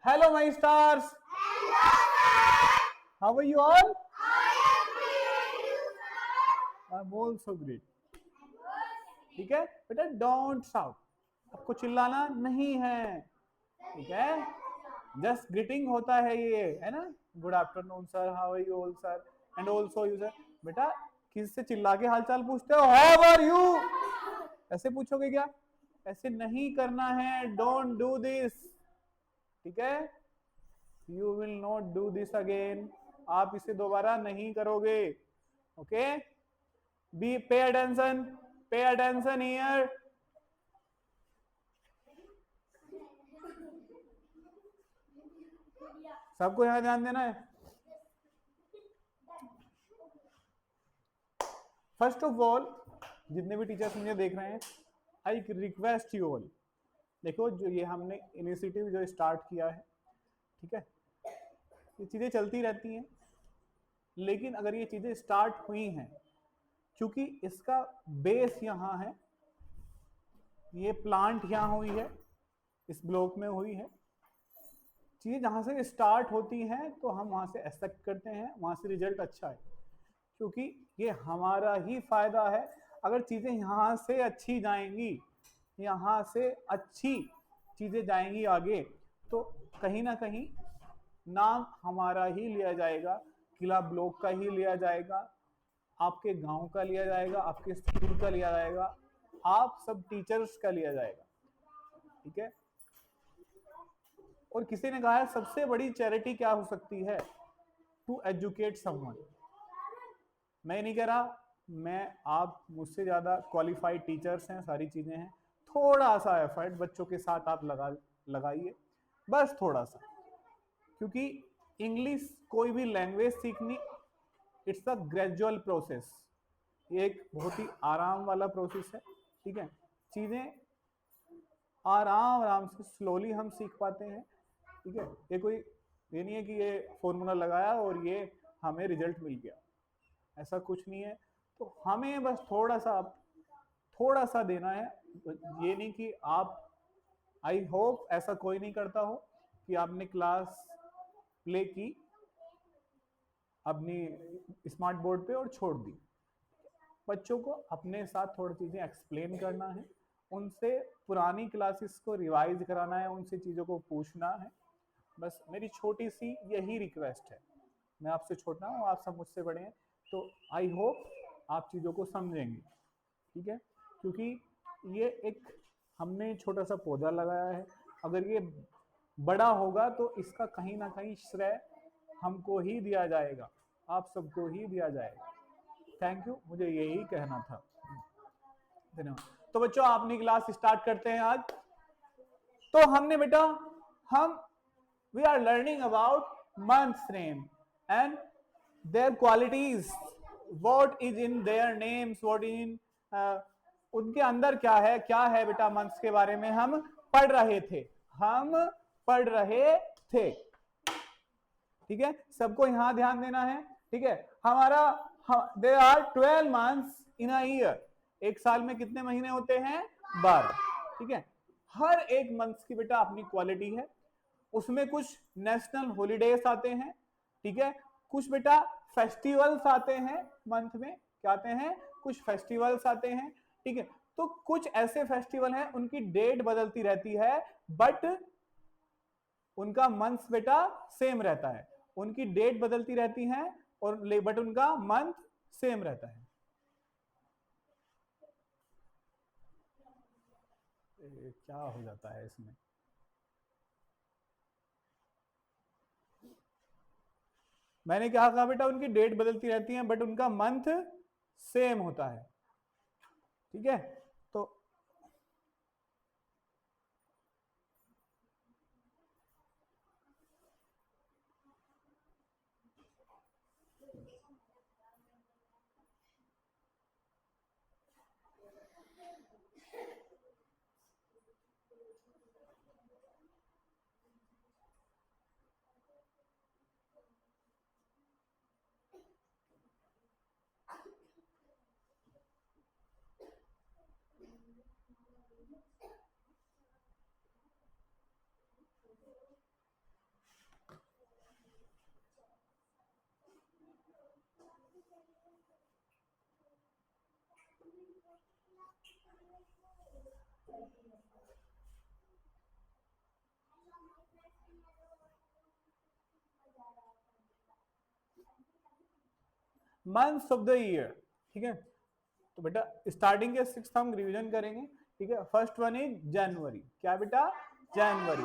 Hello, my stars. How are you all? I'm also great. ठीक है बेटा, don't shout, आपको चिल्लाना नहीं है, ठीक है? जस्ट ग्रीटिंग होता है ये, है ना? Good afternoon sir, how are you all sir, and also you sir. बेटा किससे चिल्ला के हालचाल पूछते हो? हाउ आर यू ऐसे पूछोगे क्या? ऐसे नहीं करना है, डोंट डू दिस, ठीक है? You will not do this again, आप इसे दोबारा नहीं करोगे, okay? Be pay attention here. सबको यहां ध्यान देना है। फर्स्ट ऑफ ऑल, जितने भी टीचर्स मुझे देख रहे हैं, आई रिक्वेस्ट यू ऑल, देखो जो ये हमने इनिशिएटिव जो स्टार्ट किया है, ठीक है, ये चीजें चलती रहती हैं, लेकिन अगर ये चीजें स्टार्ट हुई हैं, क्योंकि इसका बेस यहाँ है, ये प्लांट यहाँ हुई है, इस ब्लॉक में हुई है, चीजें जहां से स्टार्ट होती हैं तो हम वहां से एक्सेप्ट करते हैं, वहां से रिजल्ट अच्छा है, क्योंकि ये हमारा ही फायदा है। अगर चीजें यहाँ से अच्छी जाएंगी, यहाँ से अच्छी चीजें जाएंगी आगे, तो कहीं ना कहीं नाम हमारा ही लिया जाएगा, किला ब्लॉक का ही लिया जाएगा, आपके गांव का लिया जाएगा, आपके स्कूल का लिया जाएगा, आप सब टीचर्स का लिया जाएगा, ठीक है? और किसी ने कहा है सबसे बड़ी चैरिटी क्या हो सकती है? To educate someone. मैं नहीं कह रहा, मैं आप मुझसे ज्यादा क्वालिफाइड टीचर्स हैं, सारी चीजें हैं, थोड़ा सा एफर्ट बच्चों के साथ आप लगाइए, बस थोड़ा सा, क्योंकि इंग्लिश कोई भी लैंग्वेज सीखनी, इट्स अ ग्रेजुअल प्रोसेस, ये एक बहुत ही आराम वाला प्रोसेस है, ठीक है? चीजें आराम आराम से स्लोली हम सीख पाते हैं, ठीक है? ये नहीं है कि ये फॉर्मूला लगाया और ये हमें रिजल्ट मिल गया, ऐसा कुछ नहीं है। तो हमें बस थोड़ा सा देना है, ये नहीं कि आप, आई होप ऐसा कोई नहीं करता हो कि आपने क्लास प्ले की अपनी स्मार्ट बोर्ड पे और छोड़ दी। बच्चों को अपने साथ थोड़ी चीजें एक्सप्लेन करना है, उनसे पुरानी क्लासेस को रिवाइज कराना है, उनसे चीजों को पूछना है, बस मेरी छोटी सी यही रिक्वेस्ट है। मैं आपसे छोटा हूँ, आप सब मुझसे बड़े हैं, तो आई होप आप चीजों को समझेंगे, ठीक है? क्योंकि ये एक हमने छोटा सा पौधा लगाया है, अगर ये बड़ा होगा तो इसका कहीं ना कहीं श्रेय हमको ही दिया जाएगा, आप सबको ही दिया जाएगा। थैंक यू, मुझे यही कहना था, धन्यवाद। तो बच्चों अपनी क्लास स्टार्ट करते हैं आज। तो हमने बेटा, हम we are learning about months name and their qualities, what is in their names, what is in, उनके अंदर क्या है बेटा, मंथ्स के बारे में हम पढ़ रहे थे, हम पढ़ रहे थे, ठीक है? सबको यहां ध्यान देना है, ठीक है? हमारा there are 12 months in a year, एक साल में कितने महीने होते हैं? 12, ठीक है? हर एक मंथ की बेटा अपनी क्वालिटी है, उसमें कुछ नेशनल हॉलीडेज आते हैं, ठीक है? कुछ बेटा फेस्टिवल्स आते हैं मंथ में, क्या आते हैं? कुछ फेस्टिवल्स आते हैं, ठीक है? तो कुछ ऐसे फेस्टिवल हैं उनकी डेट बदलती रहती है, बट उनका मंथ बेटा सेम रहता है, उनकी डेट बदलती रहती है और बट उनका मंथ सेम रहता है। क्या हो जाता है इसमें? मैंने क्या कहा बेटा, उनकी डेट बदलती रहती है बट उनका मंथ सेम होता है, ठीक है? तो मंथ्स ऑफ द ईयर, ठीक है। तो बेटा स्टार्टिंग के 6 हम रिवीजन करेंगे, ठीक है। फर्स्ट वन इज जनवरी। क्या बेटा? जनवरी,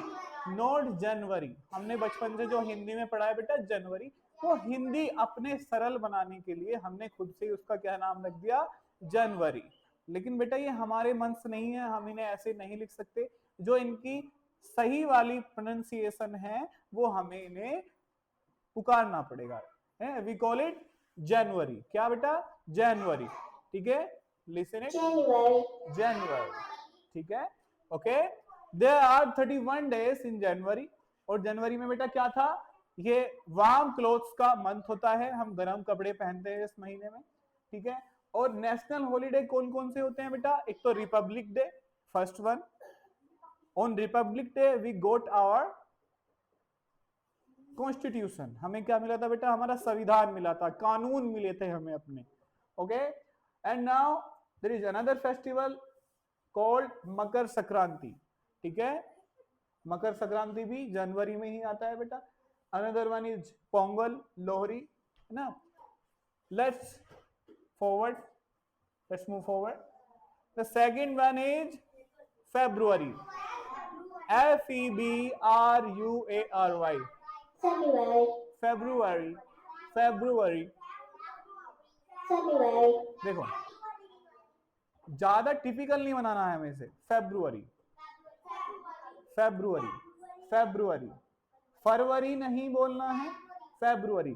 नोट जनवरी। हमने बचपन से जो हिंदी में पढ़ा है बेटा जनवरी, वो हिंदी अपने सरल बनाने के लिए हमने खुद से उसका क्या नाम रख दिया? जनवरी। लेकिन बेटा ये हमारे मंथ्स नहीं है, हम इन्हें ऐसे नहीं लिख सकते। जो इनकी सही वाली प्रोनाउंसिएशन है वो हमें इन्हें पुकारना पड़ेगा। वी कॉल इट जनवरी। क्या बेटा? जनवरी, ठीक है। लिसन इट, जनवरी, ठीक है। Okay, there are 31 days in January. और जनवरी में बेटा क्या था? ये वार्म क्लोथ्स का मंथ होता है, हम गर्म कपड़े पहनते हैं इस महीने में, ठीक है। और नेशनल हॉलीडे कौन कौन से होते हैं बेटा? एक तो republic day, first one. On republic day we got our constitution. हमें क्या मिला था बेटा? हमारा संविधान मिला था, कानून मिले थे हमें अपने। Okay, and now there is another festival called Makar Sankranti, ठीक है। मकर संक्रांति भी जनवरी में ही आता है बेटा। Another one is Pongal, Lohri, है ना। Let's forward, let's move forward. The second one is February, FEBRUARY, February, February, देखो ज्यादा टिपिकल नहीं बनाना है हमें से। फेब्रुअरी, फेब्रुअरी, फेब्रुअरी, फरवरी नहीं बोलना है, फेब्रुअरी,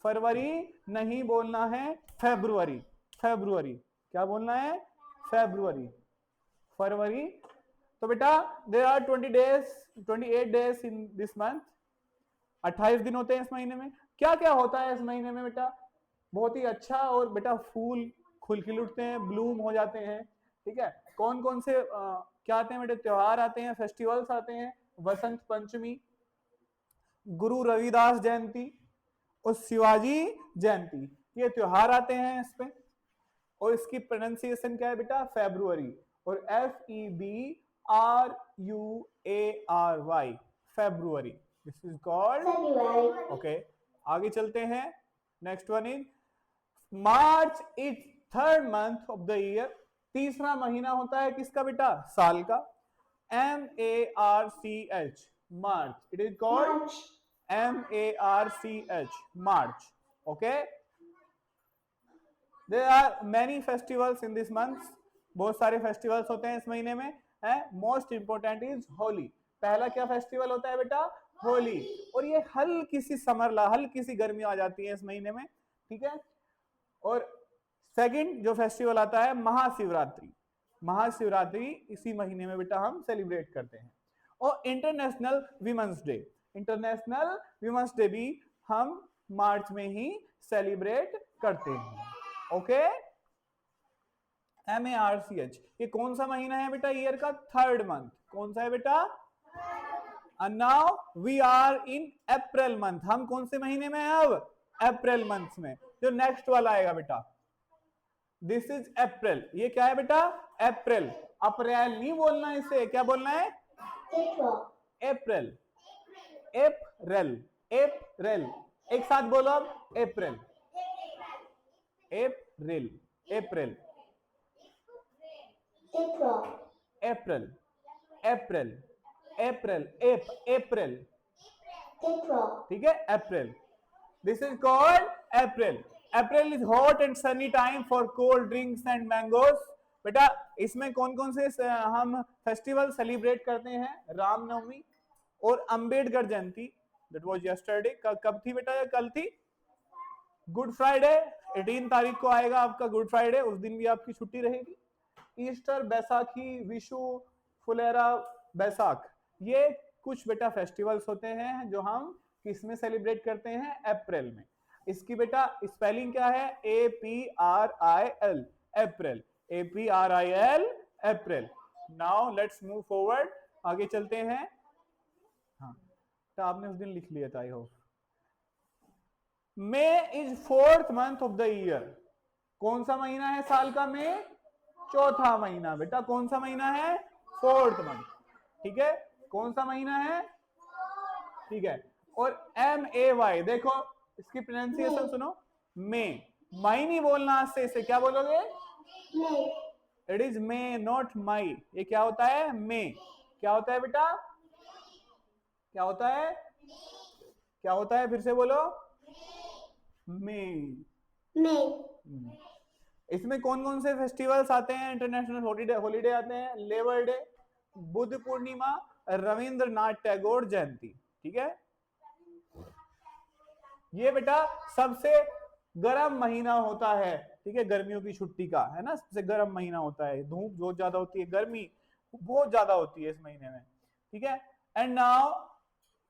फरवरी नहीं बोलना है, फेब्रुअरी, फेब्रुअरी, क्या बोलना है? फेब्रुअरी, फरवरी। तो बेटा there are 28 days in this month. 28 दिन होते हैं इस महीने में। क्या क्या होता है इस महीने में बेटा? बहुत ही अच्छा, और बेटा फूल खुल खिल उठते हैं, ब्लूम हो जाते हैं, ठीक है। कौन कौन से क्या आते हैं बेटा? त्योहार आते हैं, फेस्टिवल्स आते हैं। वसंत पंचमी, गुरु रविदास जयंती और शिवाजी जयंती, ये त्योहार आते हैं इस पे। और इसकी प्रोनाउंसिएशन क्या है बेटा? फेब्रुअरी। और FEBRUARY, February, this is called. Okay, आगे चलते हैं। Next one is March is third month of the year. तीसरा महीना होता है किसका बेटा? साल का। MARCH, March, it is called MARCH, March. Okay, there are many festivals in this month. बहुत सारे फेस्टिवल्स होते हैं इस महीने में, है। Most important is Holi. पहला क्या फेस्टिवल होता है बेटा? होली। और ये हल्की सी समर, हल्की सी गर्मी आ जाती है इस महीने में, ठीक है। और सेकंड जो फेस्टिवल आता है महाशिवरात्रि। महाशिवरात्रि इसी महीने में बेटा हम सेलिब्रेट करते हैं। और international women's day, international women's day भी हम मार्च में ही सेलिब्रेट करते हैं। ओके, MARCH, ये कौन सा महीना है बेटा? ईयर का थर्ड मंथ। कौन सा है बेटा? And now we are in April month. हम कौन से महीने में हैं अब? अप्रैल मंथ में। जो नेक्स्ट वाला आएगा बेटा, दिस इज अप्रैल। ये क्या है बेटा? अप्रैल। अप्रैल नहीं बोलना, इसे क्या बोलना है? अप्रैल, अप्रैल, अप्रैल। एक साथ बोलो अब, अप्रैल, अप्रैल, अप्रैल, अप्रैल, अप्रैल, अप्रैल, अप्रैल, ठीक है। April, this is called April. April is hot and sunny time for cold drinks and mangoes. बेटा इसमें कौन कौन से हम फेस्टिवल सेलिब्रेट करते हैं? रामनवमी और Ambedkar Jayanti, that was yesterday. कब थी बेटा? या कल थी? गुड फ्राइडे 18 तारीख को आएगा आपका गुड फ्राइडे, उस दिन भी आपकी छुट्टी रहेगी। ईस्टर, बैसाखी, विशु, फुलेरा, बैसाख, ये कुछ बेटा फेस्टिवल्स होते हैं जो हम किस में सेलिब्रेट करते हैं? अप्रैल में। इसकी बेटा स्पेलिंग क्या है? APRIL, April, APRIL, April. Now let's move forward, आगे चलते हैं। हाँ, तो आपने उस दिन लिख लिया था, I hope. May is fourth month of the year. कौन सा महीना है साल का? मे, चौथा महीना। बेटा कौन सा महीना है? 4th मंथ, ठीक है। कौन सा महीना है, ठीक है। और MAY, देखो इसकी प्रोनाउंसिएशन सुनो, मे, मई नहीं बोलना आज से, इसे क्या बोलोगे, इट इज मे नॉट मई। ये क्या होता है, मे। क्या होता है बेटा, क्या होता है, क्या होता है, फिर से बोलो, मे। इसमें कौन कौन से फेस्टिवल्स आते हैं, इंटरनेशनल हॉलीडे आते हैं, लेबर डे, बुद्ध पूर्णिमा, रविंद्रनाथ टैगोर जयंती, ठीक है। ये बेटा सबसे गर्म महीना होता है, ठीक है, गर्मियों की छुट्टी का, है ना, सबसे गर्म महीना होता है, धूप बहुत ज्यादा होती है, गर्मी बहुत ज्यादा होती है इस महीने में, ठीक है। एंड नाउ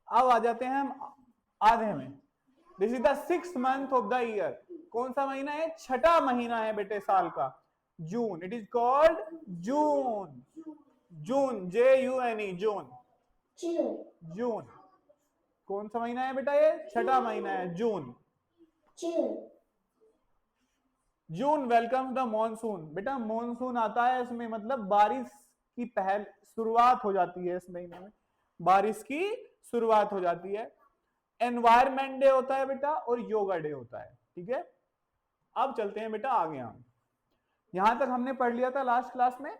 अब आ जाते हैं हम आधे में। This is the 6th month of the year. कौन सा महीना है, छठा महीना है बेटे साल का, June. It is called June, June, JUNE, June, June. कौन सा महीना है बेटा, ये छठा महीना है, June. June welcome the monsoon. बेटा मॉनसून आता है इसमें, मतलब बारिश की पहल शुरुआत हो जाती है इस महीने में, बारिश की शुरुआत हो जाती है। एनवायरमेंट डे होता है बेटा, और योगा डे होता है, ठीक है। अब चलते हैं बेटा आगे, हम यहां तक हमने पढ़ लिया था लास्ट क्लास में।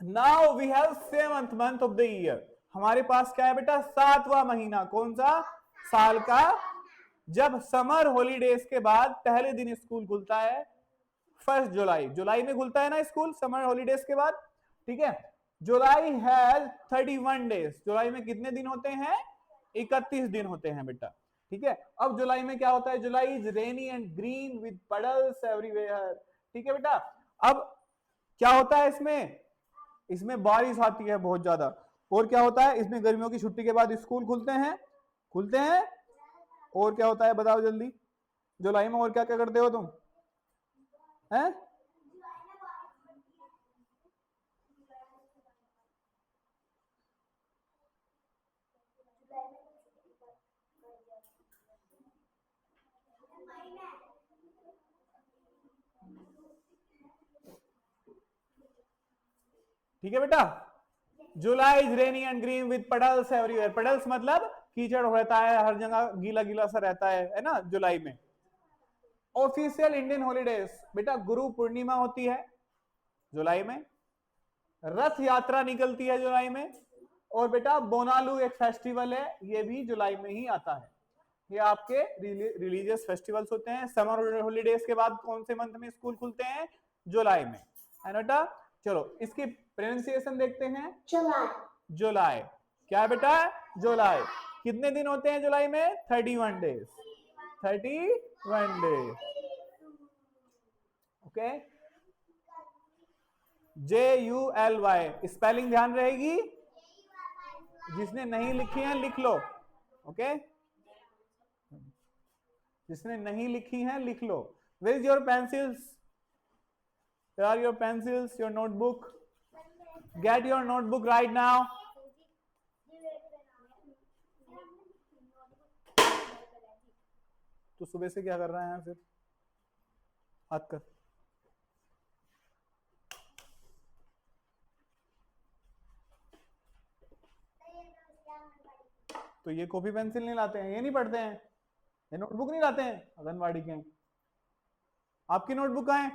Now we have 7th month of the year. हमारे पास क्या है बेटा, 7वां महीना। कौन सा, साल का, जब समर हॉलीडेज के बाद पहले दिन स्कूल खुलता है, 1 जुलाई। जुलाई में खुलता है ना स्कूल, समर हॉलीडेज के बाद, ठीक है। जुलाई हैज 31 डेज। जुलाई में कितने दिन होते हैं, 31 दिन होते हैं बेटा, ठीक है। अब जुलाई में क्या होता है, जुलाई is rainy and green with puddles everywhere, ठीक है बेटा। अब क्या होता है इसमें, इसमें बारिश आती है बहुत ज्यादा। और क्या होता है इसमें, गर्मियों की छुट्टी के बाद स्कूल खुलते हैं, खुलते हैं। और क्या होता है बताओ जल्दी, जुलाई में और क्या क्या करते हो तुम, हैं? ठीक है बेटा, जुलाई is rainy and green with puddles everywhere. Puddles मतलब कीचड़ रहता है हर जगह, गीला गीला सा रहता है ना जुलाई में। ऑफिशियल इंडियन हॉलीडेज, बेटा गुरु पूर्णिमा होती है जुलाई में, रथ यात्रा निकलती है जुलाई में, और बेटा बोनालू एक फेस्टिवल है, ये भी जुलाई में ही आता है। ये आपके रिलीजियस फेस्टिवल्स होते हैं। समर हॉलीडेज के बाद कौन से मंथ में स्कूल खुलते हैं, जुलाई में, है ना बेटा। चलो इसकी प्रोनाउंसिएशन देखते हैं, जुलाई। जुलाई, क्या बेटा, जुलाई। कितने दिन होते हैं जुलाई में, 31 days, 31 days, okay. JULY, spelling ध्यान रहेगी, जिसने नहीं लिखी है लिख लो, ओके। जिसने नहीं लिखी है लिख लो। Where is your pencils? Where are your pencils, your notebook? Get your notebook right now. तो सुबह से क्या कर रहा है फिर, हाथ कर। तो ये कॉपी पेंसिल नहीं लाते हैं, ये नहीं पढ़ते हैं, ये नोटबुक नहीं लाते हैं, आंगनवाड़ी के। आपकी नोटबुक कहाँ है,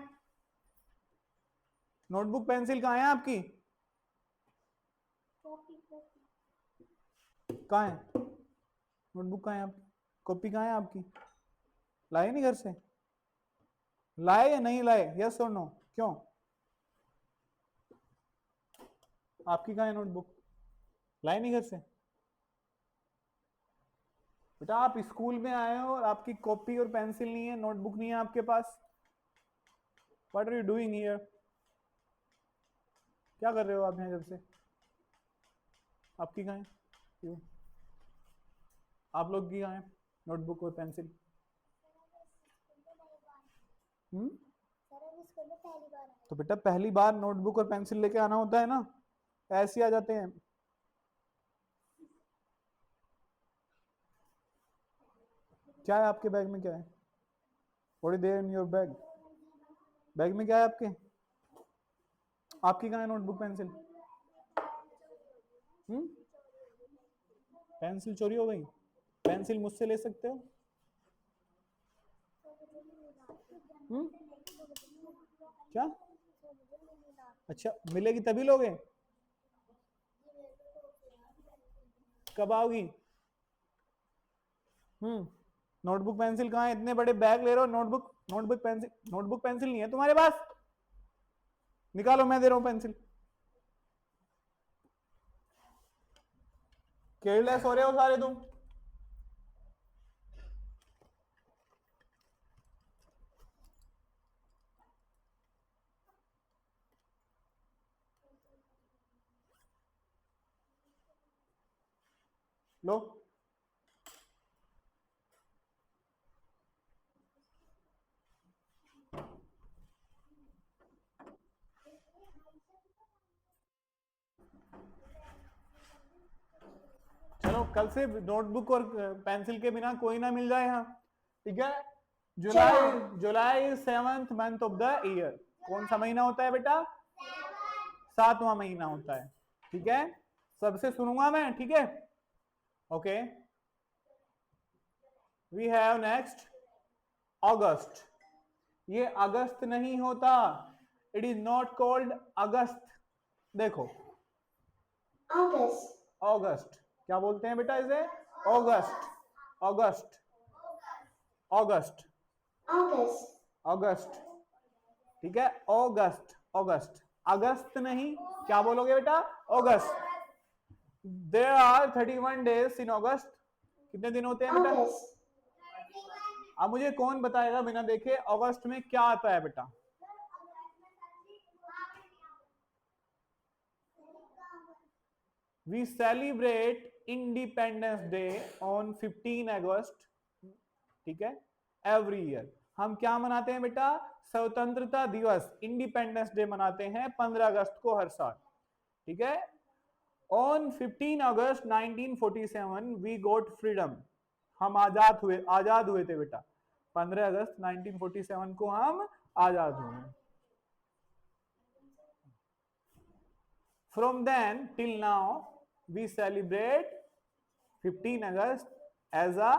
नोटबुक पेंसिल कहाँ है आपकी, कहाँ है नोटबुक, कहाँ है आपकी कॉपी, कहाँ है आपकी, लाए नहीं घर से, लाए या नहीं लाए, यस और नो, क्यों, आपकी कहाँ है नोटबुक, लाए नहीं घर से। बेटा आप स्कूल में आए हो और आपकी कॉपी और पेंसिल नहीं है, नोटबुक नहीं है आपके पास, what are you doing here, क्या कर रहे हो आप यहाँ जब से, आपकी कहाँ है, क्यों आप लोग की कहाँ है नोटबुक और पेंसिल, तो बेटा पहली बार नोटबुक और पेंसिल लेके आना होता है ना, ऐसे आ जाते हैं। क्या है आपके बैग में, क्या है, what is there in your bag में क्या है आपके, आपकी कहाँ है नोटबुक पेंसिल, पेंसिल चोरी हो गई? पेंसिल मुझसे ले सकते हो? क्या? अच्छा, मिलेगी तभी लोगे? कब आओगी? नोटबुक पेंसिल कहाँ है? इतने बड़े बैग ले रहे हो, नोटबुक पेंसिल नहीं है तुम्हारे पास? निकालो, मैं दे रहा हूं पेंसिल। केयरलेस हो रहे हो सारे तुम। लो, चलो कल से नोटबुक और पेंसिल के बिना कोई ना मिल जाए यहाँ, ठीक है? जुलाई 7th month of the year. कौन सा महीना होता है बेटा? 7वां महीना होता है, ठीक है? सबसे सुनूंगा मैं, ठीक है? ओके, वी हैव नेक्स्ट अगस्त। ये अगस्त नहीं होता, इट इज नॉट कॉल्ड अगस्त। देखो, अगस्त क्या बोलते हैं बेटा इसे? अगस्त, अगस्त, अगस्त, अगस्त, ठीक है? अगस्त, अगस्त, अगस्त नहीं, क्या बोलोगे बेटा? अगस्त। देयर आर 31 डेज इन अगस्त। कितने दिन होते हैं बेटा? अब मुझे कौन बताएगा बिना देखे अगस्त में क्या आता है बेटा? We celebrate Independence Day on 15 अगस्त, ठीक है? एवरी ईयर हम क्या मनाते हैं बेटा? स्वतंत्रता दिवस, इंडिपेंडेंस डे मनाते हैं 15 अगस्त को हर साल, ठीक है? On 15 August 1947 we got freedom. हम आजाद हुए थे बेटा। 15 अगस्त 1947 को हम आजाद हुए। From then till now we celebrate 15 August as a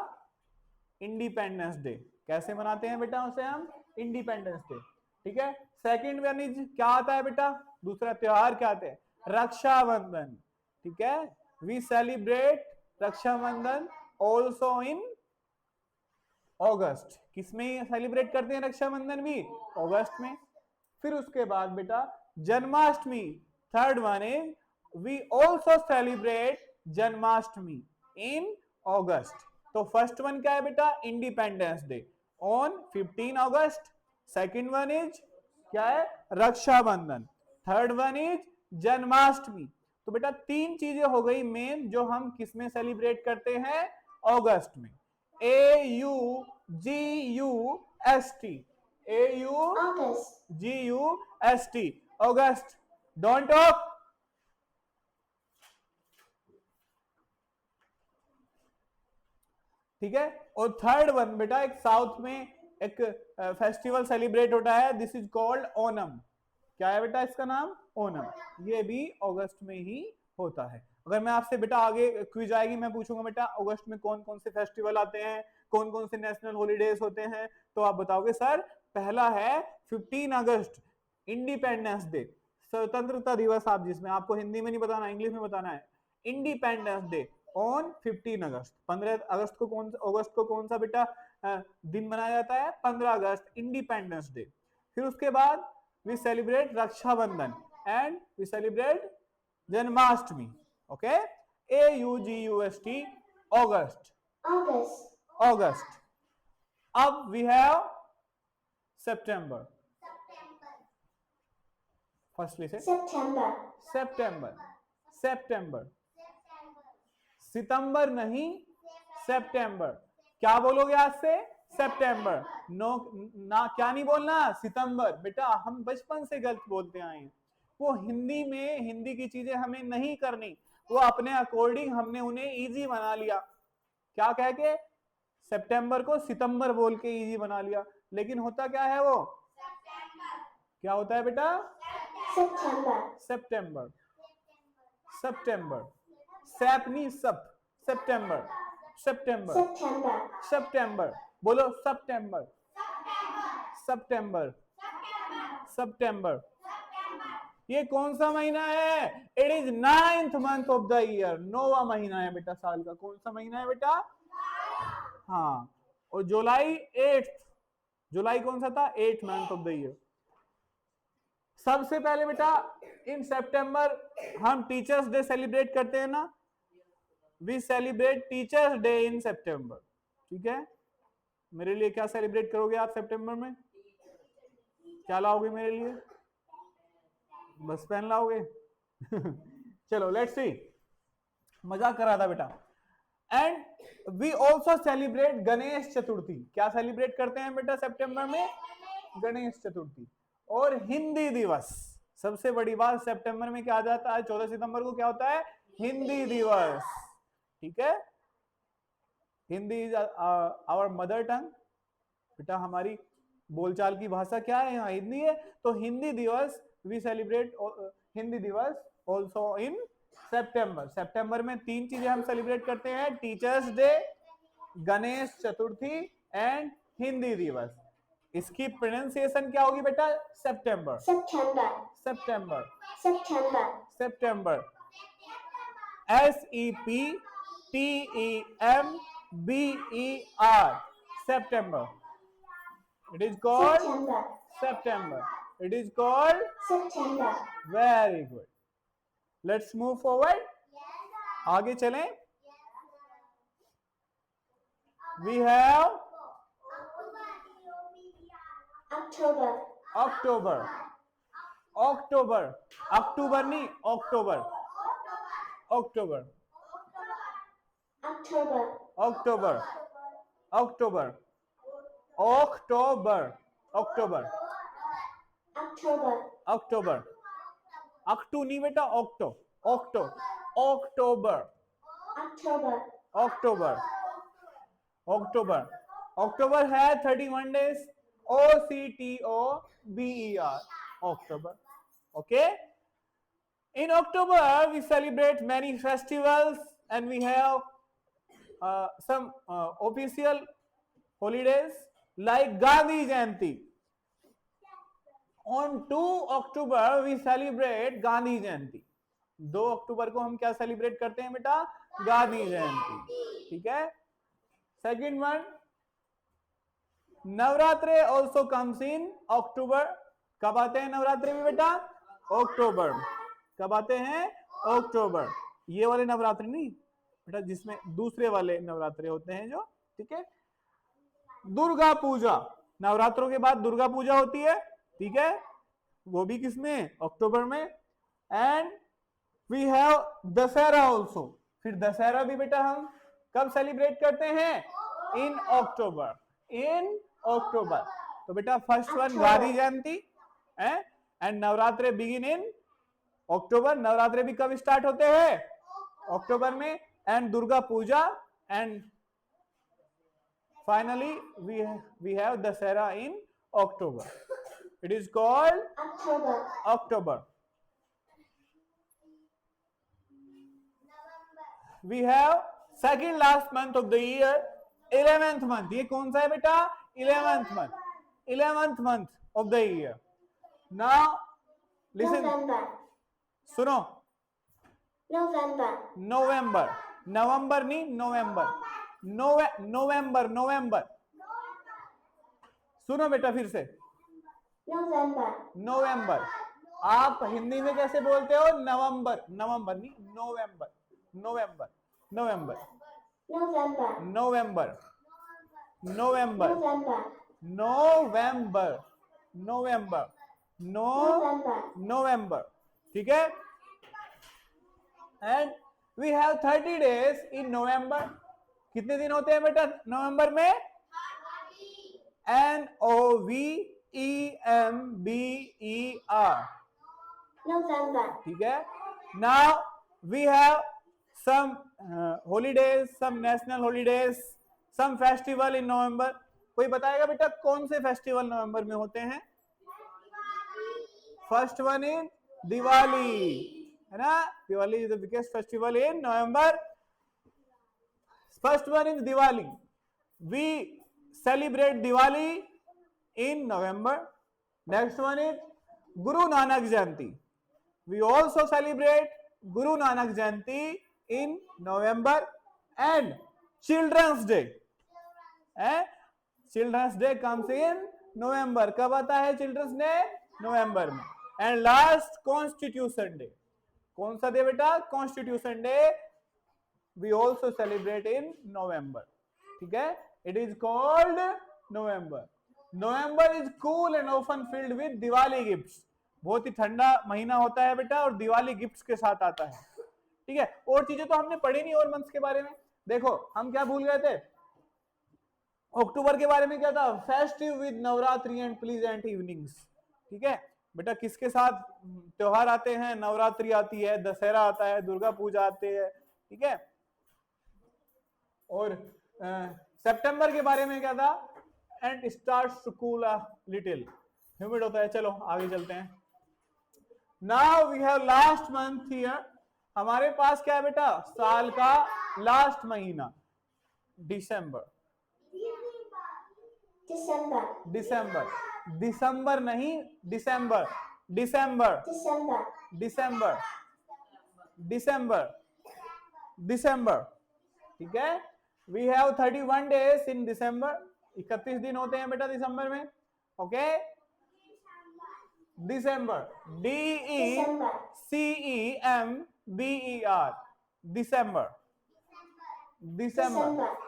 independence day. कैसे मनाते हैं बेटा उसे हम? इंडिपेंडेंस डे, ठीक है? सेकेंड वन क्या आता है बेटा? दूसरा त्योहार क्या आता है? रक्षाबंधन, ठीक है? We celebrate Rakshabandhan also in August. किसमें सेलिब्रेट करते हैं रक्षाबंधन भी? अगस्त में। फिर उसके बाद बेटा Janmashtami, third one is we also celebrate Janmashtami in August. तो फर्स्ट वन क्या है बेटा? Independence Day on 15 August. Second one is क्या है? Rakshabandhan. Third one is Janmashtami. तो बेटा तीन चीजें हो गई मेन जो हम किस में सेलिब्रेट करते हैं? अगस्त में। AUGUST, AUGUST, August. Don't talk. ठीक है? और थर्ड वन बेटा एक साउथ में एक फेस्टिवल सेलिब्रेट होता है, दिस इज कॉल्ड ओनम। क्या है बेटा इसका नाम? ओनम। ये भी अगस्त में ही होता है। अगर मैं आपसे बेटा आगे क्विज आएगी, मैं पूछूंगा बेटा अगस्त में कौन कौन से फेस्टिवल आते हैं, कौन कौन से नेशनल हॉलीडेज होते हैं, तो आप बताओगे सर पहला है 15 अगस्त इंडिपेंडेंस डे, स्वतंत्रता दिवस। आप जिसमें आपको हिंदी में नहीं बताना, इंग्लिश में बताना है। इंडिपेंडेंस डे ऑन 15 अगस्त। 15 अगस्त को कौन सा बेटा दिन मनाया जाता है? 15 अगस्त, इंडिपेंडेंस डे। फिर उसके बाद we celebrate Rakshabandhan and we celebrate Janmashtami. Okay, AUGUST, August, August. अब वी हैव सितंबर। फर्स्टली से सितंबर, सितंबर, सितंबर नहीं सितंबर। क्या बोलोगे आज से? सितंबर। नो ना, क्या नहीं बोलना? सितंबर। बेटा हम बचपन से गलत बोलते आए हैं। वो हिंदी में हिंदी की चीजें हमें नहीं करनी, वो अपने अकॉर्डिंग हमने उन्हें इजी बना लिया। क्या कह के? सितंबर को सितंबर बोल के इजी बना लिया। लेकिन होता क्या है वो? क्या होता है बेटा? सितंबर, सितंबर। सैपनी सप, सितंबर, सितंबर, सितंबर, बोलो सितंबर, सितंबर, सितंबर। ये कौन सा महीना है? It is 9th month of the year, 9वां महीना है बेटा साल का। कौन सा महीना है बेटा? हाँ। और जुलाई 8th, जुलाई कौन सा था? 8th month of the year. सबसे पहले बेटा इन सितंबर हम टीचर्स डे सेलिब्रेट करते हैं ना, we celebrate teachers day in September. ठीक है, मेरे लिए क्या सेलिब्रेट करोगे आप सितंबर में? क्या लाओगे मेरे लिए? बस पेन लाओगे? चलो लेट्स सी, मजाक कर रहा था बेटा। And we also celebrate Ganesh Chaturthi. क्या सेलिब्रेट करते हैं बेटा सितंबर में? गणेश चतुर्थी। और हिंदी दिवस, सबसे बड़ी बात, सितंबर में क्या आ जाता है? 14 सितंबर को क्या होता है? हिंदी दिवस। ठीक है, Hindi is our mother tongue. बेटा हमारी बोलचाल की भाषा क्या है? यहाँ हिंदी है। तो हिंदी दिवस, वी सेलिब्रेट हिंदी दिवस ऑल्सो इन सितंबर। सितंबर में 3 चीजें हम सेलिब्रेट करते हैं, teachers day, Ganesh Chaturthi and Hindi दिवस। इसकी प्रोनाउंसिएशन क्या होगी बेटा? सितंबर, सितंबर, सितंबर, सितंबर, सितंबर, SEPTEMBER, September. It is called September. It is called September. Very good. Let's move forward. आगे चलें. We have October. October. October. October नहीं, October. October. October. October. October. October. October. October. October. Octo नहीं बेटा, Octo. Octo. October. October. October. October. October है 31 days. OCTOBER. October. Okay. In October we celebrate many festivals and we have some official holidays like Gandhi Jayanti. On 2 October we celebrate Gandhi Jayanti. 2 अक्टूबर को हम क्या celebrate करते हैं बेटा? गांधी जयंती. ठीक है. Second one, Navratri also comes in October. कब आते हैं नवरात्रे में बेटा? अक्टूबर. कब आते हैं? अक्टूबर. ये वाले नवरात्रि नहीं बेटा, जिसमें दूसरे वाले नवरात्रे होते हैं जो. ठीक है. दुर्गा पूजा, नवरात्रों के बाद दुर्गा पूजा होती है. ठीक है, वो भी किसमें? अक्टूबर में. And we have Dussehra also. फिर दशहरा भी बेटा हम कब सेलिब्रेट करते हैं? इन अक्टूबर. इन अक्टूबर. तो बेटा first one Gandhi Jayanti and Navratri begin in October. Navratri भी कब स्टार्ट होते हैं? अक्टूबर में. And Durga Puja and finally we have Dasara in October. It is called October. We have second last month of the year, 11th month. ये कौन सा है बेटा? 11th month. 11th month of the year. Now listen. सुनो. November. November नहीं, November. नवंबर. नवंबर. सुनो बेटा फिर से. नवंबर. आप हिंदी में कैसे बोलते हो? नवंबर. नवंबर नहीं, नवंबर. नवंबर. नवंबर. नवंबर. नवंबर. नवंबर. नवंबर. नवंबर. ठीक है. एंड वी हैव 30 days इन नवंबर. कितने दिन होते हैं बेटा नवंबर में? NOVEMBER. नवंबर. ठीक है. Now we have some holidays, some national holidays, some festival in November. कोई बताएगा बेटा कौन से फेस्टिवल नवंबर में होते हैं? फर्स्ट वन इज दिवाली है ना. Diwali is the biggest festival in November. First one is Diwali. We celebrate Diwali in November. Next one is Guru Nanak Jayanti. We also celebrate Guru Nanak Jayanti in November. And children's day. Children's day comes in November. कब आता है children's day? नवंबर में. And last constitution day. कौन सा day बेटा? Constitution day. We also celebrate in November. ठीक है. It is called November. November is cool and often filled with Diwali gifts. बहुत ही ठंडा महीना होता है बेटा और दिवाली गिफ्ट्स के साथ आता है. ठीक है. और चीजें तो हमने पढ़ी नहीं और मंथ्स के बारे में. देखो हम क्या भूल गए थे? अक्टूबर के बारे में क्या था? Festive with Navratri and pleasant evenings. ठीक है बेटा. किसके साथ त्योहार आते हैं? नवरात्रि आती है, दशहरा आता है, दुर्गा पूजा आती है. ठीक है. और सितंबर के बारे में क्या था? And starts to cool a little. Humid होता है. चलो आगे चलते हैं. Now we have last month here. हमारे पास क्या है बेटा? साल का लास्ट महीना दिसंबर. दिसंबर. दिसंबर नहीं, दिसंबर. दिसंबर. दिसंबर. दिसंबर. दिसंबर. ठीक है. वी हैव 31 डेज इन दिसंबर. 31 दिन होते हैं बेटा दिसंबर में. Okay. December. DECEMBER. December. December.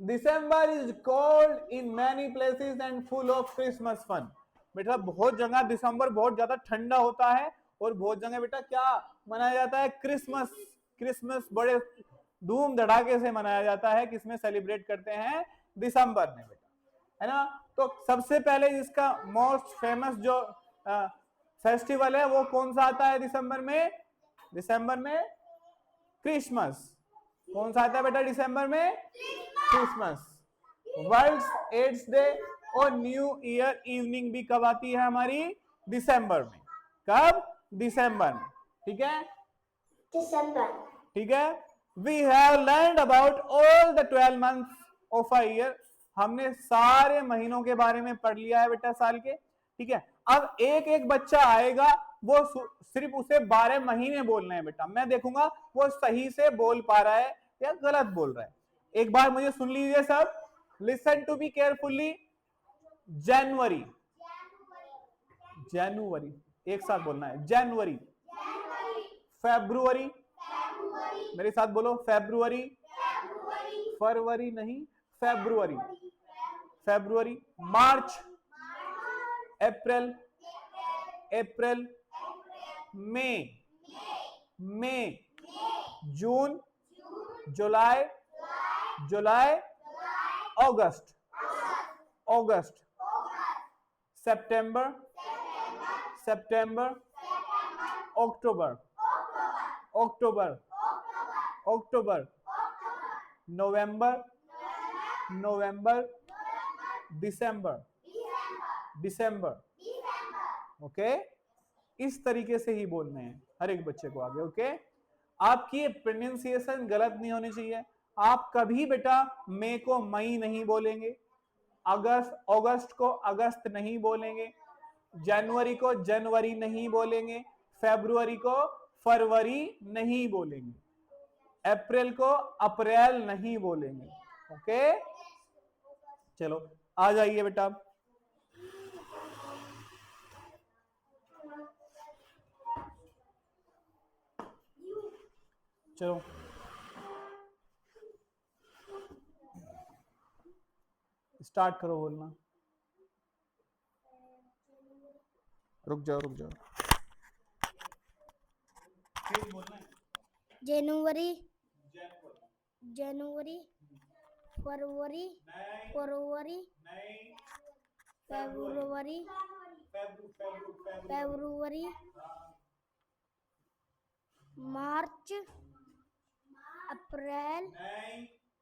December is cold in many places and full of Christmas fun. बेटा बहुत जगह दिसंबर बहुत ज्यादा ठंडा होता है और बहुत जगह बेटा क्या मनाया जाता है? क्रिसमस. क्रिसमस बड़े धूम धड़ाके से मनाया जाता है. किसमें सेलिब्रेट करते हैं? दिसंबर में बेटा. है ना. तो सबसे पहले इसका मोस्ट फेमस जो फेस्टिवल है वो कौन सा आता है दिसंबर में? दिसंबर में क्रिसमस. कौन सा आता है बेटा दिसंबर में? क्रिसमस. वर्ल्ड एड्स डे और न्यू ईयर इवनिंग भी कब आती है हमारी? दिसंबर में. कब? दिसंबर में. ठीक है. दिसंबर. ठीक है. We have learned about all the 12 months of a year. हमने सारे महीनों के बारे में पढ़ लिया है बेटा साल के. ठीक है. अब एक एक बच्चा आएगा वो सिर्फ उसे 12 महीने बोलने हैं बेटा. मैं देखूंगा वो सही से बोल पा रहा है या गलत बोल रहा है. एक बार मुझे सुन लीजिए सब. Listen to be carefully. January. January. एक साथ बोलना है. जनवरी. फेब्रुवरी. मेरे साथ बोलो. फेब्रुवरी. फरवरी नहीं, February. February. March. April. April. May. May. June. July. July. August. August. September. September. October. October. October. November. November. December. December. Okay. इस तरीके से ही बोलने हैं हर एक बच्चे को आगे. ओके. आपकी प्रोनाउंसिएशन गलत नहीं होनी चाहिए. आप कभी बेटा मई को मई नहीं बोलेंगे. अगस्त को अगस्त नहीं बोलेंगे. जनवरी को जनवरी नहीं बोलेंगे. फरवरी को फरवरी नहीं बोलेंगे. अप्रैल को अप्रैल नहीं बोलेंगे. ओके. चलो आ जाइए बेटा. चलो स्टार्ट करो बोलना. रुक जाओ रुक जाओ. जनवरी. जनवरी. फरवरी. फरवरी. फरवरी. फरवरी. मार्च. अप्रैल.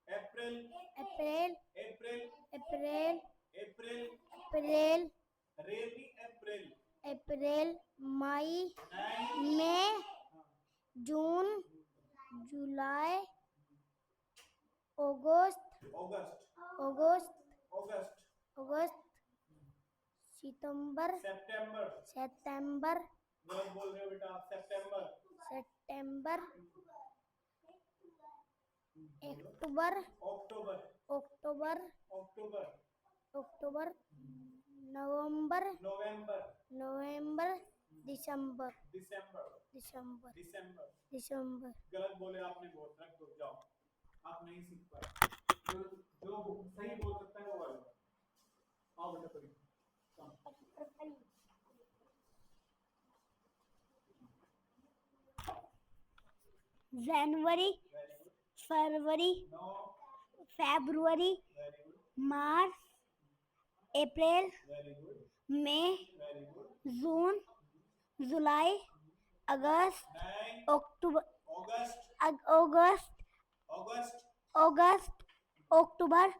अप्रैल. अप्रैल. अप्रैल. अप्रैल. अप्रैल. अप्रैल. अप्रैल. April. May. June July August अगस्त अगस्त अगस्त अगस्त सितंबर सितंबर सितंबर गलत बोल रहे हो बेटा सितंबर September October October October October October November नवंबर नवंबर दिसंबर दिसंबर दिसंबर दिसंबर दिसंबर गलत बोले आपने बहुत रख दो जाओ आप नहीं सीख पाए जो जो सही बोल सकता है वो वाला आओ बेटा पढ़िए जनवरी फरवरी नो फरवरी वेरी गुड मार्च अप्रैल वेरी गुड मई वेरी गुड जून जुलाई अगस्त नाइन अक्टूबर अगस्त अगस्त अगस्त अगस्त अक्टूबर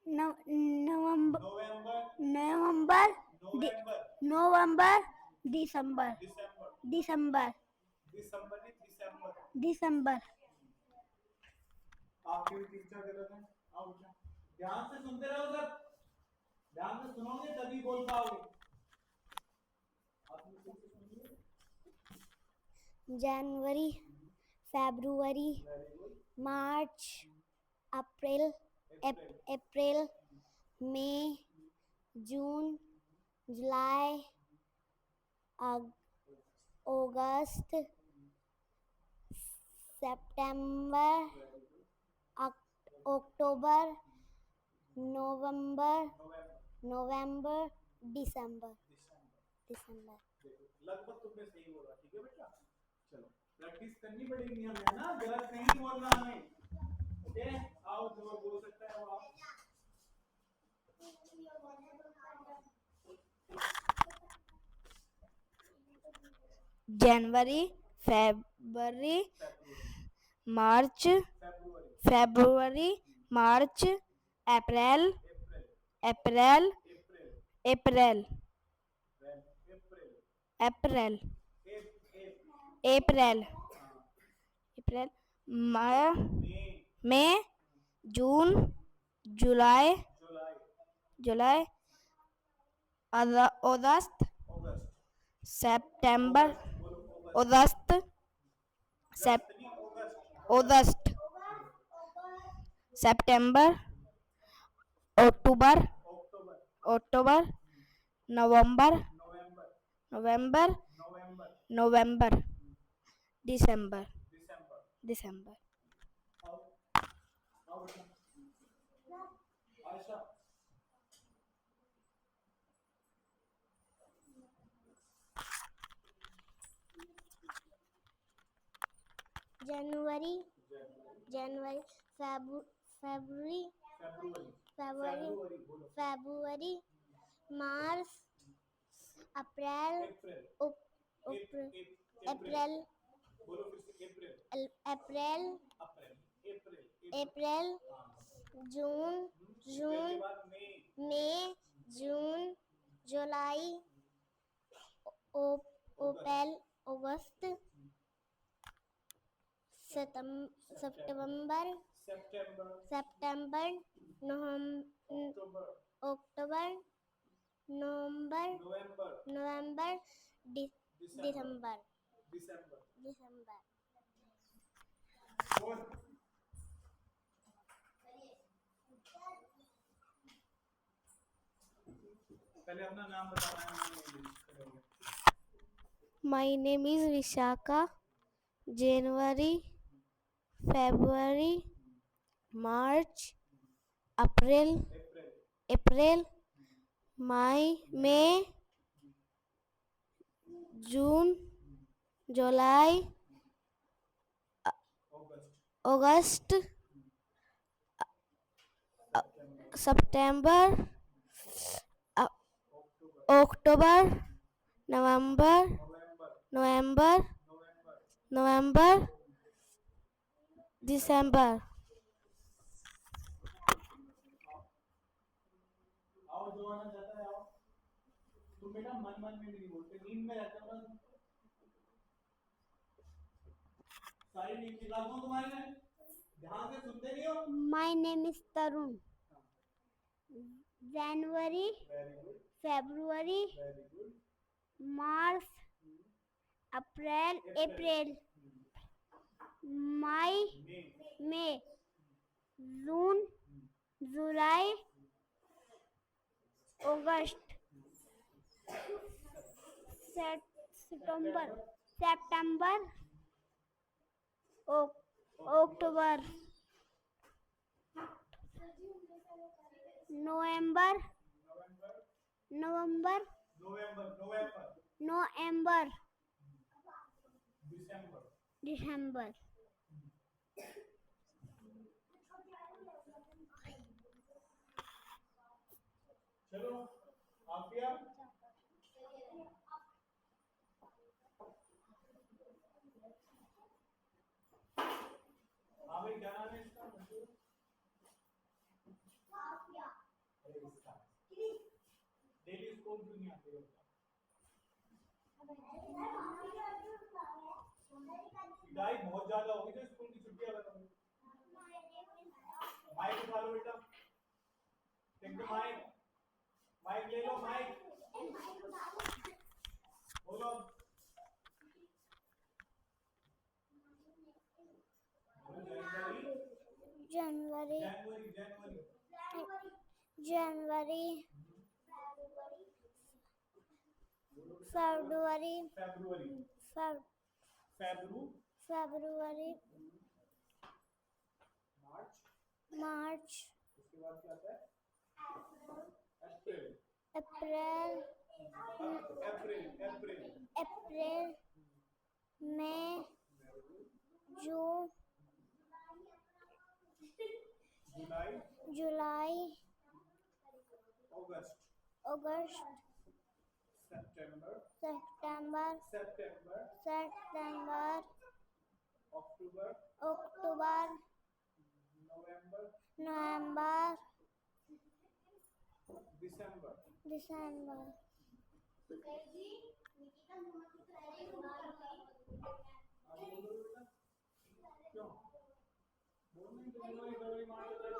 नवंबर नवंबर नवंबर नवंबर नवंबर दिसंबर दिसंबर दिसंबर दिसंबर नहीं दिसंबर दिसंबर आपकी भी तीन चार गलत है आओ बेटा ध्यान से सुनते रहो सर ध्यान से सुनोगे तभी बोल पाओगे आपने ठीक से सुनिए जनवरी फरवरी वेरी गुड मार्च April April May June July August September October November November December दिसंबर लगभग तुमने सही बोला ठीक है बेटा चलो प्रैक्टिस करनी पड़ेगी हमें है ना गलत नहीं बोलना हमें ओके आओ जो बोल सकता है वो आप जनवरी फरवरी मार्च फरवरी फरवरी मार्च अप्रैल अप्रैल अप्रैल अप्रैल अप्रैल अप्रैल अप्रैल April May May June July जुलाई जुलाई अगस्त अगस्त सितंबर बोलो अगस्त August September October October October November नवंबर नवंबर नवंबर नवंबर दिसंबर दिसंबर दिसंबर आओ आओ बेटा आयशा जनवरी जनवरी फरवरी फरवरी फरवरी बोलो फरवरी मार्च अप्रैल अप्रैल अप्रैल बोलो फिर से अप्रैल अप्रैल अप्रैल अप्रैल अप्रैल जून जून के बाद मई मई जून जुलाई अप्रैल अगस्त सितंबर सितंबर सितंबर अक्टूबर अक्टूबर नवंबर नवंबर नवंबर दिसंबर दिसंबर दिसंबर और पहले अपना नाम बताना है My name is Vishaka. January, February, March, April, April, May, June, July, August August, September, October, November, November, November, December. आओ जो आना चाहता है आओ तुम बेटा मन मन में नहीं बोलते नींद में रहते हो ना सारी नींद निकाल दूं तुम्हारी मैं, ध्यान से सुनते नहीं हो। My name is Tarun. January, very good, February, very good, March, April, May, may, June, July, August, September, October, November, November, December, December. चलो आफिया, हाँ भाई क्या नाम है इसका? डेली स्कूल क्यों नहीं आते हो? पिटाई बहुत ज्यादा होगी तो स्कूल की छुट्टियां लगाओ। माइक उठा लो बेटा, टेक द माइक, माइक ले लो, माइक बोलो। January, जनवरी, जनवरी, January, February, फरवरी, February, March, उसके बाद क्या आता है? अप्रैल, April, अप्रैल, May, June, जुलाई, July, अगस्त, August, सितंबर, September, अक्टूबर, October, नवंबर, November, दिसंबर। December. क्यों? बोल नहीं तो जनवरी, फरवरी, मार्च, अप्रैल,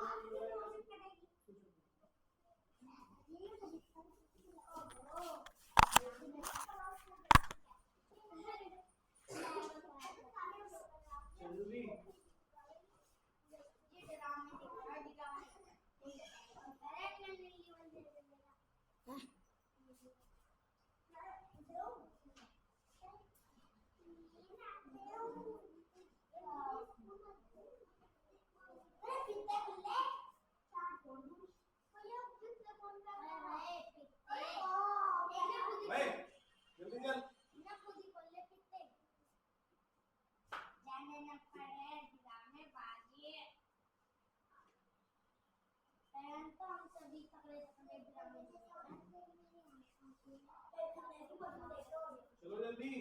मई, जल्दी भाई, जल्दी चल। चलो जल्दी।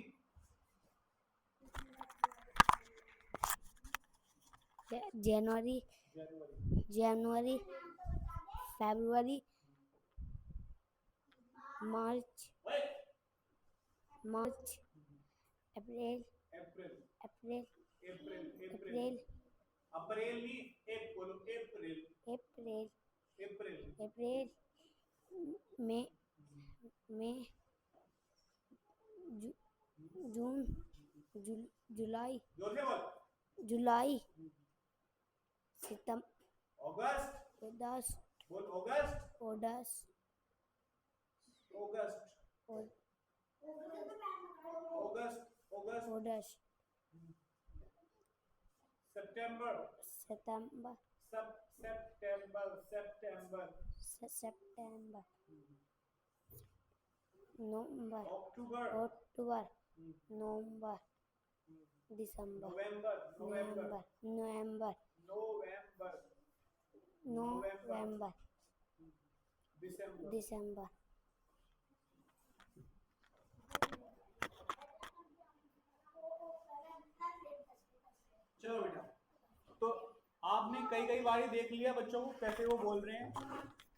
January, जनवरी, February, March, April, अप्रैल, April, अप्रैल, April, अप्रैल नहीं, एक बोलो, अप्रैल, April, अप्रैल, April, May, June, July, जोर से बोल, July, September, अगस्त, August, बोल अगस्त, August, अगस्त, अगस्त, अगस्त, August, सितंबर, September, सितंबर, सितंबर, September, November, अक्टूबर, October, November, December, नवंबर, नवंबर, November, दिसंबर। December. चलो बेटा, तो आपने कई बारी देख लिया बच्चों को कैसे वो बोल रहे हैं,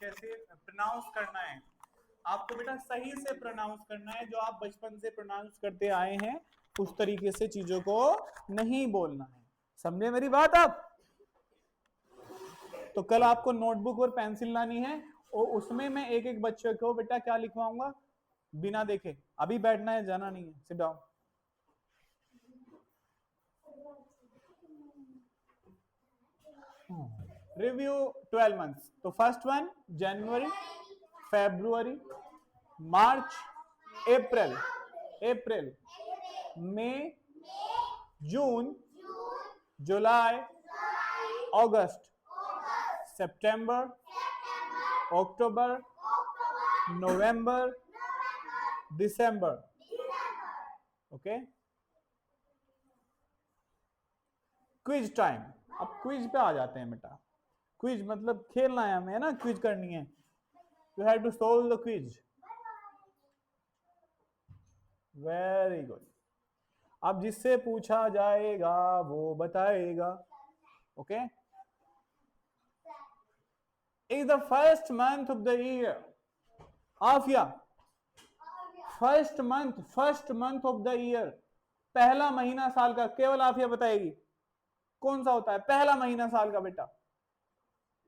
कैसे प्रोनाउंस करना है। आपको बेटा सही से प्रोनाउंस करना है, जो आप बचपन से प्रोनाउंस करते आए हैं उस तरीके से चीजों को नहीं बोलना है। समझे मेरी बात आप? तो कल आपको नोटबुक और पेंसिल लानी है और उसमें मैं एक एक बच्चे को बेटा क्या लिखवाऊंगा बिना देखे। अभी बैठना है, जाना नहीं है। Sit down. Review 12 months. तो first one January, February, March, April, April, May, June, July, August, September, October, November, December. Okay, quiz time. अब क्विज पे आ जाते हैं बेटा। क्विज मतलब खेलना है हमें, है ना, क्विज करनी है। You have to solve the quiz. Very good. अब जिससे पूछा जाएगा वो बताएगा। Okay, is the first month of the year. Afiya, first month of the year, पहला महीना साल का, केवल आफिया बताएगी कौन सा होता है पहला महीना साल का बेटा।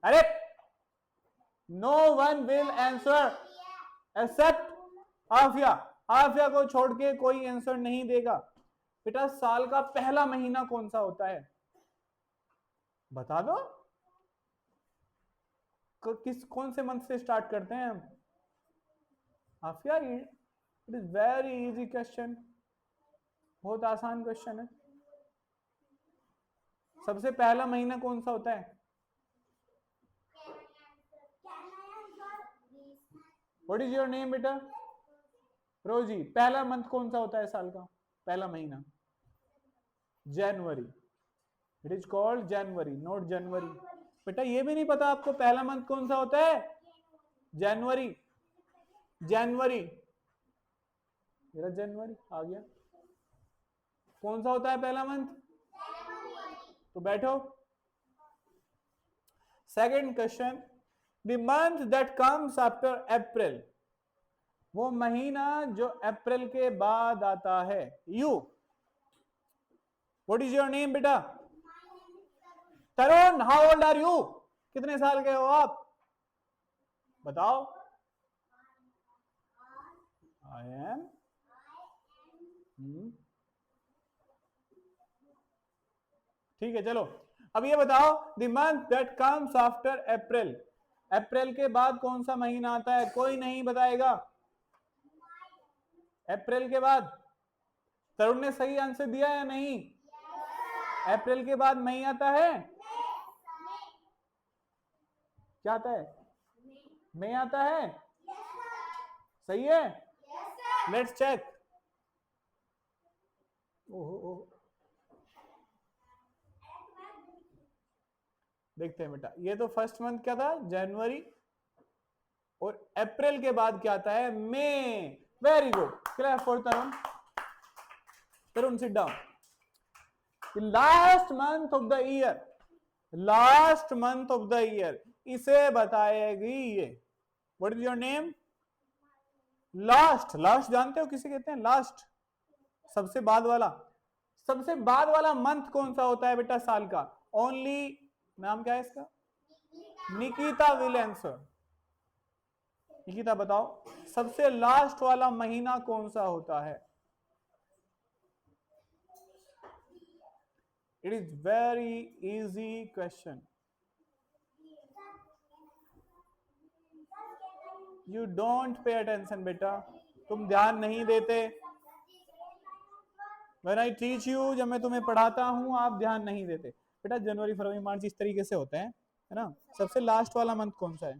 अरे no one will answer except Afiya. Afiya को छोड़ के कोई आंसर नहीं देगा। बेटा साल का पहला महीना कौन सा होता है बता दो। कौन से मंथ से स्टार्ट करते हैं हम? Afiya, it is very easy question, बहुत आसान क्वेश्चन है। सबसे पहला महीना कौन सा होता है? व्हाट इज योर नेम बेटा? रोजी। पहला मंथ कौन सा होता है साल का पहला महीना? जनवरी। It is called January, not जनवरी। बेटा ये भी नहीं पता आपको पहला मंथ कौन सा होता है? जनवरी। जनवरी, मेरा जनवरी आ गया। कौन सा होता है पहला मंथ? तो बैठो। Second question, the month that comes after April, वो महीना जो अप्रैल के बाद आता है। You, what is your name बेटा? Tarun. How old are you? कितने साल के हो आप बताओ? आई एम ठीक है, चलो अब ये बताओ, the month that comes after April, अप्रैल के बाद कौन सा महीना आता है? कोई नहीं बताएगा। अप्रैल के बाद। तरुण ने सही आंसर दिया या नहीं? अप्रैल के बाद मई आता है। क्या आता है? मई आता है। सही है। Let's check. ओहो, देखते हैं बेटा। ये तो फर्स्ट मंथ क्या था? जनवरी। और अप्रैल के बाद क्या आता है? May. Very good, clap for Tarun. Tarun sit down. Last month of the year, last month of the year, इसे बताएगी ये। What is your name? Last. Last जानते हो किसे कहते हैं? लास्ट, सबसे बाद वाला। सबसे बाद वाला मंथ कौन सा होता है बेटा साल का? ओनली, नाम क्या है इसका? Nikita will answer. निकिता बताओ, सबसे लास्ट वाला महीना कौन सा होता है? It is very easy question. You don't pay attention बेटा, तुम ध्यान नहीं देते। When I teach you, जब मैं तुम्हें पढ़ाता हूं आप ध्यान नहीं देते। बेटा जनवरी, फरवरी, मार्च इस तरीके से होते हैं, है ना। सबसे लास्ट वाला मंथ कौन सा है?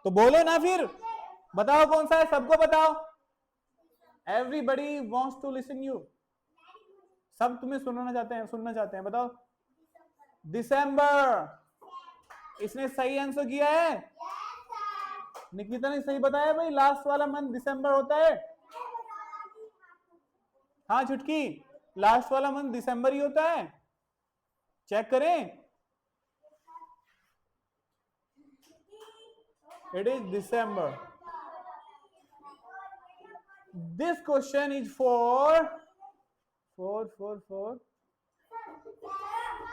तो बोलो ना फिर, बताओ कौन सा है, सबको बताओ। Everybody wants to listen you, सब तुम्हें सुनना चाहते हैं, बताओ। दिसंबर। इसने सही आंसर किया है। निकिता ने सही बताया भाई, लास्ट वाला मंथ दिसंबर होता है। हाँ छुटकी, लास्ट वाला मंथ दिसंबर ही होता है, चेक करें। It is December. This question is for 4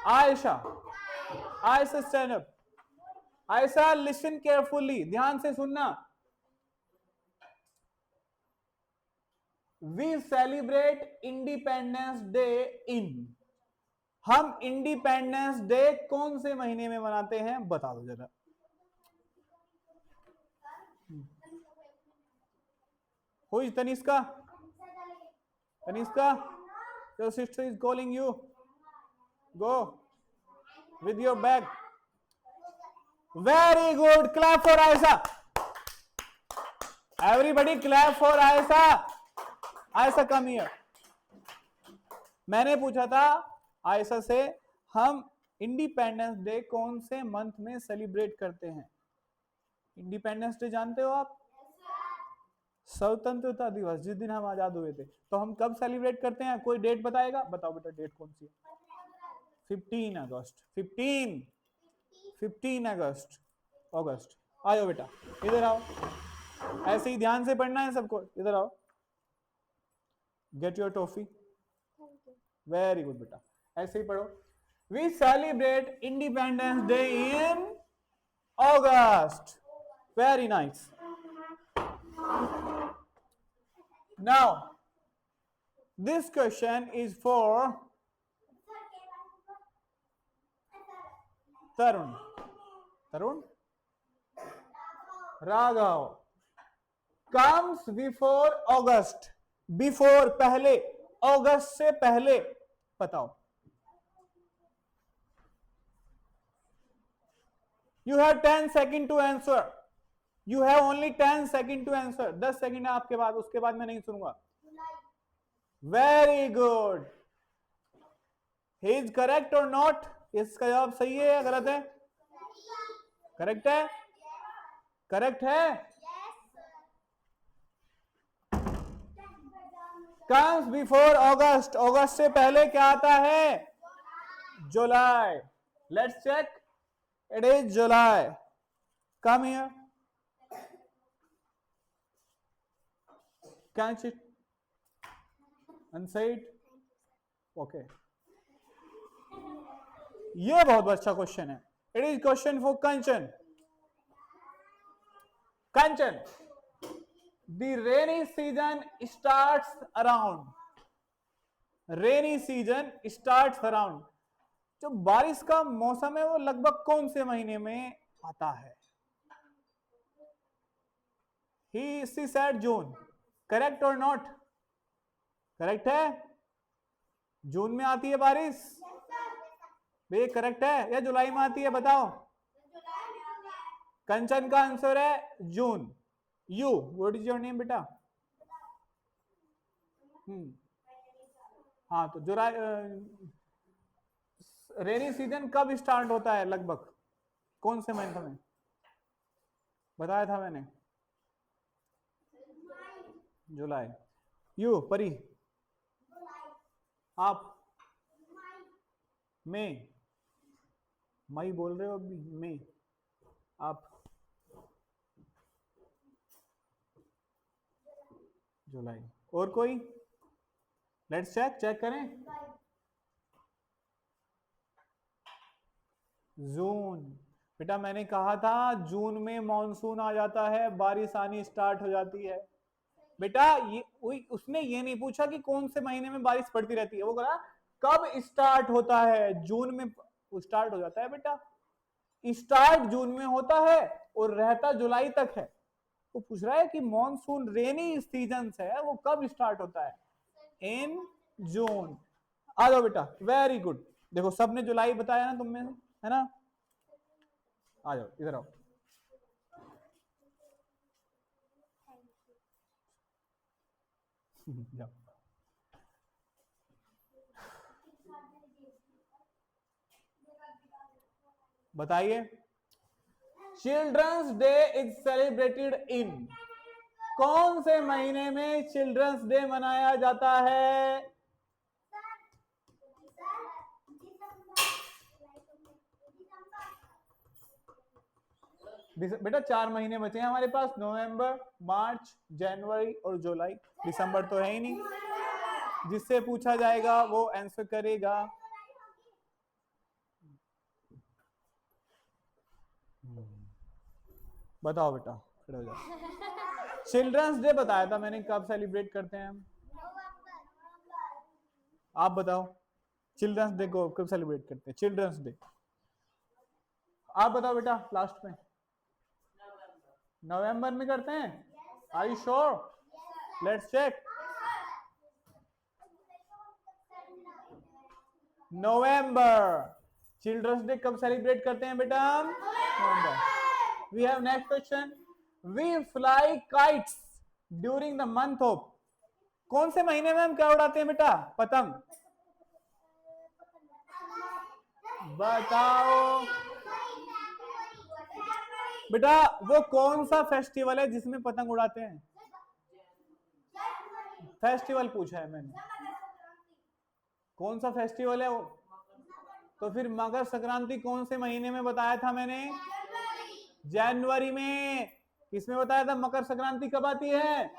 Ayesha, Ayesha stand up. Ayesha listen carefully, ध्यान से सुनना। We celebrate independence day in, हम इंडिपेंडेंस डे कौन से महीने में मनाते हैं, बता दो जरा। Who is Taniska? Taniska, your sister is calling you. Go with your bag. Very good. Clap for Aisha. Everybody clap for Aisha. Aisha, come here. मैंने पूछा था आयशा से, हम इंडिपेंडेंस डे कौन से मंथ में सेलिब्रेट करते हैं। इंडिपेंडेंस डे जानते हो आप? स्वतंत्रता दिवस, जिस दिन हम आजाद हुए थे। तो हम कब सेलिब्रेट करते हैं, कोई डेट बताएगा? बताओ बेटा, डेट कौन सी है? 15 अगस्त। 15 अगस्त, अगस्त। आओ बेटा, इधर आओ, ऐसे ही ध्यान से पढ़ना है सबको। इधर आओ, get your toffee. Very good बेटा, ऐसे ही पढ़ो। We celebrate independence day in August. Very nice. Now, this question is for Tarun. Tarun? Raghav. Comes before August. Before, पहले, अगस्त से पहले, बताओ। You have 10 seconds to answer. You have only 10 seconds to answer. 10 second है आपके बाद, उसके बाद मैं नहीं सुनूंगा। Very good. He is correct or not? इसका जवाब सही है या गलत है? करेक्ट है? करेक्ट है? Comes before August. अगस्त से पहले क्या आता है? जुलाई। Let's check. It is July. Come here. Catch it and say it. Okay. ये बहुत अच्छा क्वेश्चन है। It is question for Kanchan. Kanchan, the rainy season starts around. Rainy season starts around. जो बारिश का मौसम है वो लगभग कौन से महीने में आता है? She said June. करेक्ट और नॉट? करेक्ट है? जून में आती है बारिश? ये करेक्ट है या जुलाई में आती है, बताओ। कंचन का आंसर है June. You, what is your name बेटा? हाँ, तो जुलाई, रेनी सीजन कब स्टार्ट होता है लगभग, कौन से मंथ में? बताया था मैंने, जुलाई। यू परी, आप? मई, मई बोल रहे हो अभी? मई। आप? जुलाई। और कोई? लेट्स चेक करें। जून। बेटा मैंने कहा था जून में मॉनसून आ जाता है, बारिश आनी स्टार्ट हो जाती है। बेटा ये उसने ये नहीं पूछा कि कौन से महीने में बारिश पड़ती रहती है, वो कहा कब स्टार्ट होता है। जून में स्टार्ट हो जाता है बेटा, स्टार्ट जून में होता है और रहता जुलाई तक है। वो पूछ रहा है कि मॉनसून रेनी सीजन है वो कब स्टार्ट होता है, इन जून। आ जाओ बेटा, वेरी गुड। देखो सबने जुलाई बताया ना तुम में, है ना? आ जाओ, इधर आओ। बताइए, children's day is celebrated in, कौन से महीने में चिल्ड्रंस डे मनाया जाता है? बेटा 4 महीने बचे हैं हमारे पास, नवंबर, मार्च, जनवरी और जुलाई। दिसंबर तो है ही नहीं। जिससे पूछा जाएगा वो आंसर करेगा। बताओ बेटा, खड़े हो जाओ। चिल्ड्रंस डे बताया था मैंने, कब सेलिब्रेट करते हैं हम? आप बताओ, चिल्ड्रंस डे को कब सेलिब्रेट करते हैं? चिल्ड्रंस डे आप बताओ बेटा, लास्ट में नवंबर में करते हैं? Are you sure? Let's check. November. Children's day कब सेलिब्रेट करते हैं बेटा? November. We have next question. We fly kites during the month of, कौन से महीने में हम क्या उड़ाते हैं बेटा? पतंग। बताओ बेटा, वो कौन सा फेस्टिवल है जिसमें पतंग उड़ाते हैं? फेस्टिवल पूछा है मैंने, कौन सा फेस्टिवल है वो? तो फिर मकर संक्रांति कौन से महीने में बताया था मैंने? जनवरी में। किसमें बताया था मकर संक्रांति कब आती है?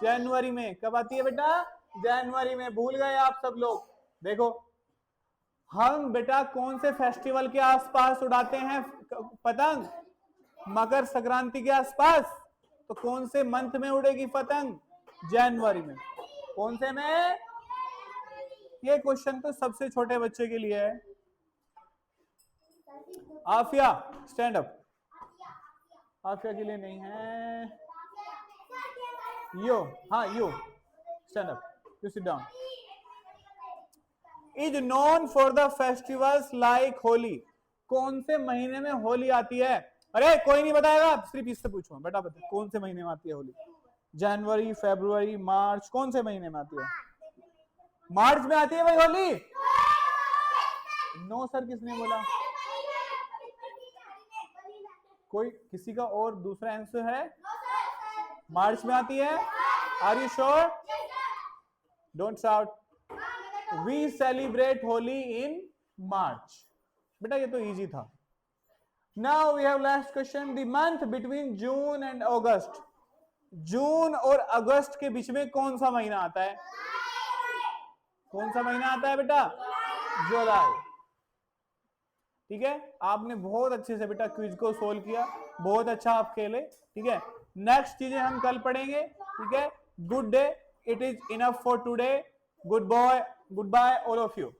जनवरी में। कब आती है बेटा? जनवरी में। भूल गए आप सब लोग? देखो, हम बेटा कौन से फेस्टिवल के आसपास उड़ाते हैं पतंग? मकर संक्रांति के आसपास। तो कौन से मंथ में उड़ेगी पतंग? जनवरी में। कौन से में? ये क्वेश्चन तो सबसे छोटे बच्चे के लिए है। Aafia stand up. आफिया के लिए नहीं है। यो, हाँ you stand up, you sit down. Is known for the festivals like Holi, कौन से महीने में होली आती है? अरे कोई नहीं बताएगा, सिर्फ इससे पूछो बेटा, बता कौन से महीने में आती है होली? जनवरी, फरवरी, मार्च, कौन से महीने में आती है? मार्च में आती है भाई होली। नो सर, किसने बोला? कोई किसी का और दूसरा आंसर है? मार्च में आती है। Are you sure? Don't shout. We celebrate Holi in March. बेटा ये तो इजी था। Now we have last question. The month between June and August, जून और अगस्त के बीच में कौन सा महीना आता है? कौन सा महीना आता है बेटा? जुलाई। ठीक है, आपने बहुत अच्छे से बेटा क्विज को सोल्व किया, बहुत अच्छा आप खेले। ठीक है, नेक्स्ट चीजें हम कल पढ़ेंगे। ठीक है, good day, it is enough for today. Good bye all of you.